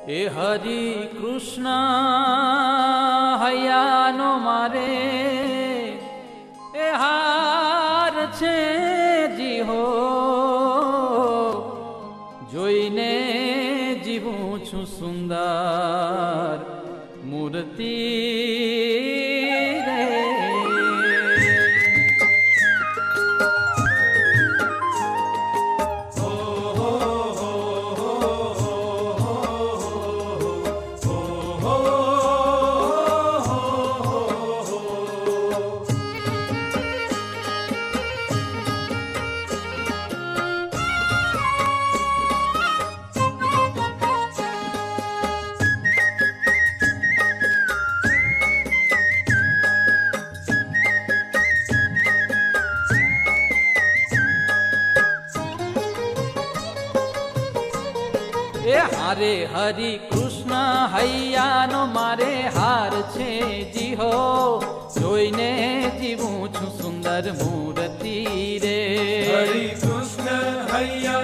એ હરિ કૃષ્ણ હૈયાનો મારે એ હાર છે જીહો જોઈને જીવું છું સુંદર મૂર્તિ રે એ હારે હરિ કૃષ્ણ હૈયાનો મારે હાર છે જીહો જોઈને જીવું છું સુંદર મૂર્તિ રે હરિ કૃષ્ણ હૈયા